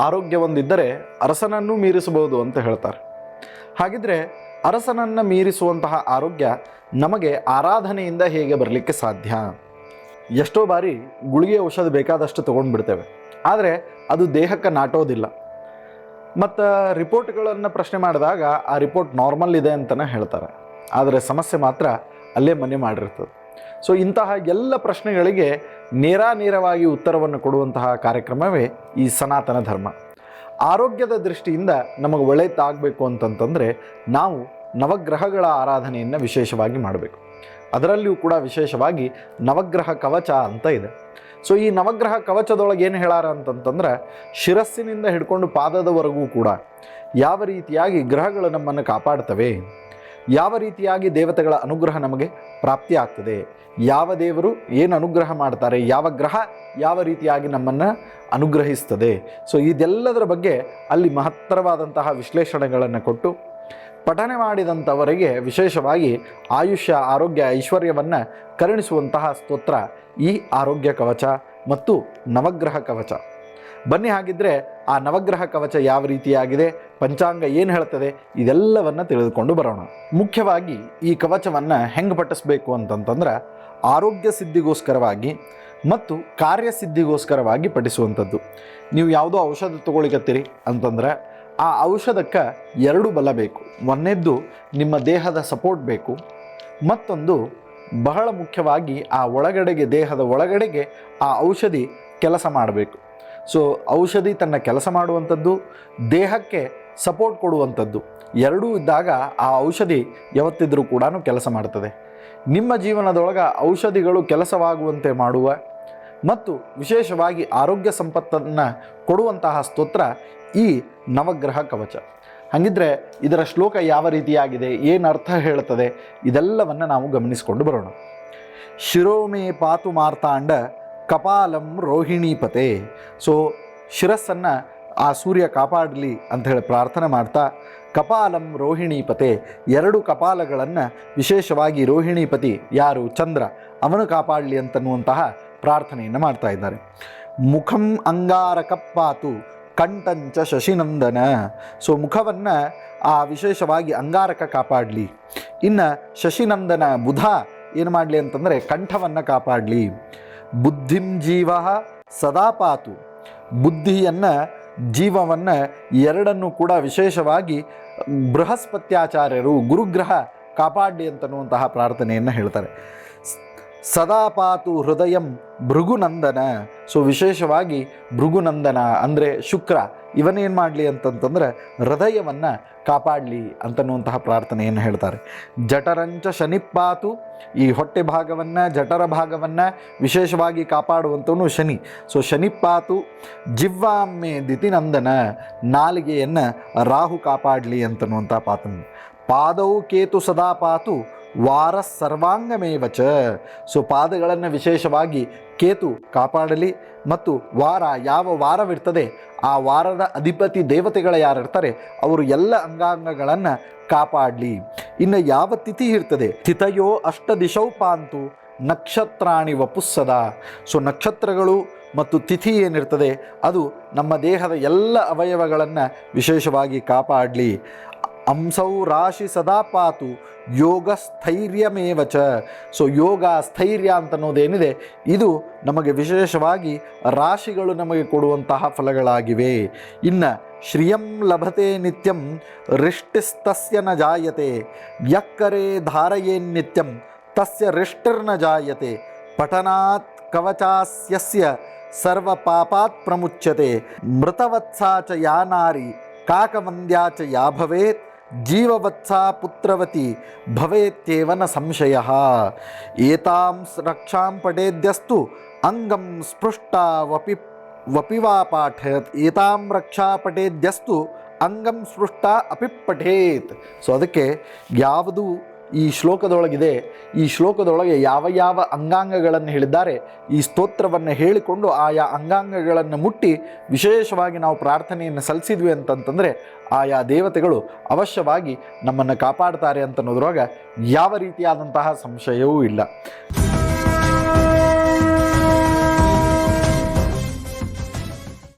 ಆರೋಗ್ಯ ಒಂದಿದ್ದರೆ ಅರಸನನ್ನು ಮೀರಿಸಬಹುದು ಅಂತ ಹೇಳ್ತಾರೆ. ಹಾಗಿದ್ರೆ ಅರಸನನ್ನು ಮೀರಿಸುವಂತಹ ಆರೋಗ್ಯ ನಮಗೆ ಆರಾಧನೆಯಿಂದ ಹೇಗೆ ಬರಲಿಕ್ಕೆ ಸಾಧ್ಯ? ಎಷ್ಟೋ ಬಾರಿ ಗುಳಿಗೆ ಔಷಧ ಬೇಕಾದಷ್ಟು ತೊಗೊಂಡ್ಬಿಡ್ತೇವೆ, ಆದರೆ ಅದು ದೇಹಕ್ಕೆ ನಾಟೋದಿಲ್ಲ. ಮತ್ತು ರಿಪೋರ್ಟ್ಗಳನ್ನು ಪ್ರಶ್ನೆ ಮಾಡಿದಾಗ ಆ ರಿಪೋರ್ಟ್ ನಾರ್ಮಲ್ ಇದೆ ಅಂತಲೇ ಹೇಳ್ತಾರೆ, ಆದರೆ ಸಮಸ್ಯೆ ಮಾತ್ರ ಅಲ್ಲೇ ಮನೆ ಮಾಡಿರ್ತದೆ. ಸೊ ಇಂತಹ ಎಲ್ಲ ಪ್ರಶ್ನೆಗಳಿಗೆ ನೇರವಾಗಿ ಉತ್ತರವನ್ನು ಕೊಡುವಂತಹ ಕಾರ್ಯಕ್ರಮವೇ ಈ ಸನಾತನ ಧರ್ಮ. ಆರೋಗ್ಯದ ದೃಷ್ಟಿಯಿಂದ ನಮಗೆ ಒಳ್ಳೆಯದಾಗಬೇಕು ಅಂತಂತಂದರೆ ನಾವು ನವಗ್ರಹಗಳ ಆರಾಧನೆಯನ್ನು ವಿಶೇಷವಾಗಿ ಮಾಡಬೇಕು. ಅದರಲ್ಲಿಯೂ ಕೂಡ ವಿಶೇಷವಾಗಿ ನವಗ್ರಹ ಕವಚ ಅಂತ ಇದೆ. ಸೊ ಈ ನವಗ್ರಹ ಕವಚದೊಳಗೆ ಏನು ಹೇಳಾರ ಅಂತಂತಂದ್ರೆ, ಶಿರಸ್ಸಿನಿಂದ ಹಿಡ್ಕೊಂಡು ಪಾದದವರೆಗೂ ಕೂಡ ಯಾವ ರೀತಿಯಾಗಿ ಗ್ರಹಗಳು ನಮ್ಮನ್ನು ಕಾಪಾಡ್ತವೆ, ಯಾವ ರೀತಿಯಾಗಿ ದೇವತೆಗಳ ಅನುಗ್ರಹ ನಮಗೆ ಪ್ರಾಪ್ತಿ ಆಗ್ತದೆ, ಯಾವ ದೇವರು ಏನು ಅನುಗ್ರಹ ಮಾಡ್ತಾರೆ, ಯಾವ ಗ್ರಹ ಯಾವ ರೀತಿಯಾಗಿ ನಮ್ಮನ್ನು ಅನುಗ್ರಹಿಸ್ತದೆ. ಸೊ ಇದೆಲ್ಲದರ ಬಗ್ಗೆ ಅಲ್ಲಿ ಮಹತ್ತರವಾದಂತಹ ವಿಶ್ಲೇಷಣೆಗಳನ್ನು ಕೊಟ್ಟು ಪಠನೆ ಮಾಡಿದಂಥವರಿಗೆ ವಿಶೇಷವಾಗಿ ಆಯುಷ್ಯ, ಆರೋಗ್ಯ, ಐಶ್ವರ್ಯವನ್ನು ಕರುಣಿಸುವಂತಹ ಸ್ತೋತ್ರ ಈ ಆರೋಗ್ಯ ಕವಚ ಮತ್ತು ನವಗ್ರಹ ಕವಚ. ಬನ್ನಿ ಹಾಗಿದ್ರೆ ಆ ನವಗ್ರಹ ಕವಚ ಯಾವ ರೀತಿಯಾಗಿದೆ, ಪಂಚಾಂಗ ಏನು ಹೇಳ್ತದೆ, ಇದೆಲ್ಲವನ್ನು ತಿಳಿದುಕೊಂಡು ಬರೋಣ. ಮುಖ್ಯವಾಗಿ ಈ ಕವಚವನ್ನು ಹೆಂಗೆ ಪಠಿಸಬೇಕು ಅಂತಂತಂದ್ರೆ ಆರೋಗ್ಯ ಸಿದ್ಧಿಗೋಸ್ಕರವಾಗಿ ಮತ್ತು ಕಾರ್ಯಸಿದ್ಧಿಗೋಸ್ಕರವಾಗಿ ಪಠಿಸುವಂಥದ್ದು. ನೀವು ಯಾವುದೋ ಔಷಧ ತೊಗೊಳಿಕತ್ತೀರಿ ಅಂತಂದ್ರೆ ಆ ಔಷಧಕ್ಕೆ ಎರಡು ಬಲ ಬೇಕು. ಒಂದನೇದ್ದು ನಿಮ್ಮ ದೇಹದ ಸಪೋರ್ಟ್ ಬೇಕು, ಮತ್ತೊಂದು ಬಹಳ ಮುಖ್ಯವಾಗಿ ಆ ಒಳಗಡೆಗೆ, ದೇಹದ ಒಳಗಡೆಗೆ ಆ ಔಷಧಿ ಕೆಲಸ ಮಾಡಬೇಕು. ಸೊ ಔಷಧಿ ತನ್ನ ಕೆಲಸ ಮಾಡುವಂಥದ್ದು, ದೇಹಕ್ಕೆ ಸಪೋರ್ಟ್ ಕೊಡುವಂಥದ್ದು ಎರಡೂ ಇದ್ದಾಗ ಆ ಔಷಧಿ ಯಾವತ್ತಿದ್ರೂ ಕೂಡ ಕೆಲಸ ಮಾಡ್ತದೆ. ನಿಮ್ಮ ಜೀವನದೊಳಗೆ ಔಷಧಿಗಳು ಕೆಲಸವಾಗುವಂತೆ ಮಾಡುವ ಮತ್ತು ವಿಶೇಷವಾಗಿ ಆರೋಗ್ಯ ಸಂಪತ್ತನ್ನು ಕೊಡುವಂತಹ ಸ್ತೋತ್ರ ಈ ನವಗ್ರಹ ಕವಚ. ಹಾಗಿದ್ರೆ ಇದರ ಶ್ಲೋಕ ಯಾವ ರೀತಿಯಾಗಿದೆ, ಏನು ಅರ್ಥ ಹೇಳ್ತದೆ, ಇದೆಲ್ಲವನ್ನು ನಾವು ಗಮನಿಸಿಕೊಂಡು ಬರೋಣ. ಶಿರೋಮೇ ಪಾತು ಮಾರ್ತಾಂಡ ಕಪಾಲಂ ರೋಹಿಣೀಪತೆ. ಸೊ ಶಿರಸ್ಸನ್ನು ಆ ಸೂರ್ಯ ಕಾಪಾಡಲಿ ಅಂಥೇಳಿ ಪ್ರಾರ್ಥನೆ ಮಾಡ್ತಾ, ಕಪಾಲಂ ರೋಹಿಣೀಪತೆ, ಎರಡು ಕಪಾಲಗಳನ್ನು ವಿಶೇಷವಾಗಿ ರೋಹಿಣೀಪತಿ ಯಾರು, ಚಂದ್ರ, ಅವನು ಕಾಪಾಡಲಿ ಅಂತನ್ನುವಂತಹ ಪ್ರಾರ್ಥನೆಯನ್ನು ಮಾಡ್ತಾ ಇದ್ದಾರೆ. ಮುಖಂ ಅಂಗಾರಕಪ್ಪಾತು ಕಂಠಂಚ ಶಶಿನಂದನ. ಸೊ ಮುಖವನ್ನು ಆ ವಿಶೇಷವಾಗಿ ಅಂಗಾರಕ ಕಾಪಾಡಲಿ. ಇನ್ನು ಶಶಿನಂದನ ಬುಧ ಏನು ಮಾಡಲಿ ಅಂತಂದರೆ ಕಂಠವನ್ನು ಕಾಪಾಡಲಿ. ಬುದ್ಧಿಂ ಜೀವ ಸದಾ ಪಾತು, ಬುದ್ಧಿಯನ್ನು, ಜೀವವನ್ನು ಎರಡನ್ನೂ ಕೂಡ ವಿಶೇಷವಾಗಿ ಬೃಹಸ್ಪತ್ಯಾಚಾರ್ಯರು, ಗುರುಗ್ರಹ ಕಾಪಾಡಲಿ ಅಂತನ್ನುವಂತಹ ಪ್ರಾರ್ಥನೆಯನ್ನು ಹೇಳ್ತಾರೆ. ಸದಾ ಪಾತು ಹೃದಯಂ ಭೃಗುನಂದನ. ಸೊ ವಿಶೇಷವಾಗಿ ಭೃಗುನಂದನ ಅಂದರೆ ಶುಕ್ರ, ಇವನೇನು ಮಾಡಲಿ ಅಂತಂತಂದರೆ ಹೃದಯವನ್ನು ಕಾಪಾಡಲಿ ಅಂತನ್ನುವಂತಹ ಪ್ರಾರ್ಥನೆಯನ್ನು ಹೇಳ್ತಾರೆ. ಜಠರಂಚ ಶನಿಪಾತು, ಈ ಹೊಟ್ಟೆ ಭಾಗವನ್ನು, ಜಠರ ಭಾಗವನ್ನು ವಿಶೇಷವಾಗಿ ಕಾಪಾಡುವಂಥವನು ಶನಿ. ಸೊ ಶನಿಪಾತು. ಜಿವ್ವಾಮ್ಮೆ ದಿತಿನಂದನ, ನಾಲಿಗೆಯನ್ನು ರಾಹು ಕಾಪಾಡಲಿ ಅಂತನ್ನುವಂಥ ಪಾತನ್ನು. ಪಾದವು ಕೇತು ಸದಾ ಪಾತು ವಾರ ಸರ್ವಾಂಗಮೇವಚ. ಸೊ ಪಾದಗಳನ್ನು ವಿಶೇಷವಾಗಿ ಕೇತು ಕಾಪಾಡಲಿ ಮತ್ತು ವಾರ, ಯಾವ ವಾರವಿರ್ತದೆ ಆ ವಾರದ ಅಧಿಪತಿ ದೇವತೆಗಳು ಯಾರಿರ್ತಾರೆ ಅವರು ಎಲ್ಲ ಅಂಗಾಂಗಗಳನ್ನು ಕಾಪಾಡಲಿ. ಇನ್ನು ಯಾವ ತಿಥಿ ಇರ್ತದೆ, ತಿಥಯೋ ಅಷ್ಟ ದಿಶೌ ಪಾಂತು ನಕ್ಷತ್ರಾಣಿ ವಪುಸ್ಸದ. ಸೊ ನಕ್ಷತ್ರಗಳು ಮತ್ತು ತಿಥಿ ಏನಿರ್ತದೆ ಅದು ನಮ್ಮ ದೇಹದ ಎಲ್ಲ ಅವಯವಗಳನ್ನು ವಿಶೇಷವಾಗಿ ಕಾಪಾಡಲಿ. ಅಂಸೌ ರಾಶಿ ಸದಾ ಪಾತು ಯೋಗ ಸ್ಥೈರ್ಯಮೇವಚ. ಸೊ ಯೋಗ, ಸ್ಥೈರ್ಯ ಅಂತನ್ನೋದೇನಿದೆ ಇದು ನಮಗೆ ವಿಶೇಷವಾಗಿ ರಾಶಿಗಳು ನಮಗೆ ಕೊಡುವಂತಹ ಫಲಗಳಾಗಿವೆ. ಇನ್ನು ಶ್ರಿಯಂ ಲಭತೆ ನಿತ್ಯಂ ರಿಷ್ಟಿಸ್ತಸ್ಯ ನ ಜಾಯತೆ, ಯಕ್ಕರೆ ಧಾರಯೇನ್ ನಿತ್ಯಂ ತಸ್ಯ ರಿಷ್ಟಿರ್ನ ಜಾಯತೆ. ಪಠನಾತ್ ಕವಚಾಸ್ಯಸ್ಯ ಸರ್ವ ಪಾಪಾತ್ ಪ್ರಮುಚ್ಯತೆ. ಮೃತವತ್ಸಾ ಚ ಯಾ ನಾರಿ ಕಾಕವಂದ್ಯಾ ಚ ಯಾ ಭವೇತ್ ಜೀವವತ್ಸಾ ಪುತ್ರವತಿ ಭವೇತ್ಯೇವ ಸಂಶಯ. ಏತಾಂ ರಕ್ಷಾಂ ಪಠೇದ್ಯಸ್ತು ಅಂಗಂ ಸ್ಪೃಷ್ಟಾ ವಪಿವಾ ಪಾಠೇತ್. ಏತಾಂ ರಕ್ಷಾ ಪಠೇದ್ಯಸ್ತು ಅಂಗಂ ಸ್ಪೃಷ್ಟಾ ಅಪಿ ಪಠೇತ್. ಸೊ ಅದಕ್ಕೆ ಯಾವುದು ಈ ಶ್ಲೋಕದೊಳಗಿದೆ, ಈ ಶ್ಲೋಕದೊಳಗೆ ಯಾವ ಯಾವ ಅಂಗಾಂಗಗಳನ್ನು ಹೇಳಿದ್ದಾರೆ, ಈ ಸ್ತೋತ್ರವನ್ನು ಹೇಳಿಕೊಂಡು ಆಯಾ ಅಂಗಾಂಗಗಳನ್ನು ಮುಟ್ಟಿ ವಿಶೇಷವಾಗಿ ನಾವು ಪ್ರಾರ್ಥನೆಯನ್ನು ಸಲ್ಲಿಸಿದ್ವಿ ಅಂತಂತಂದರೆ ಆಯಾ ದೇವತೆಗಳು ಅವಶ್ಯವಾಗಿ ನಮ್ಮನ್ನು ಕಾಪಾಡ್ತಾರೆ ಅಂತನ್ನೋದ್ರೊಳಗೆ ಯಾವ ರೀತಿಯಾದಂತಹ ಸಂಶಯವೂ ಇಲ್ಲ.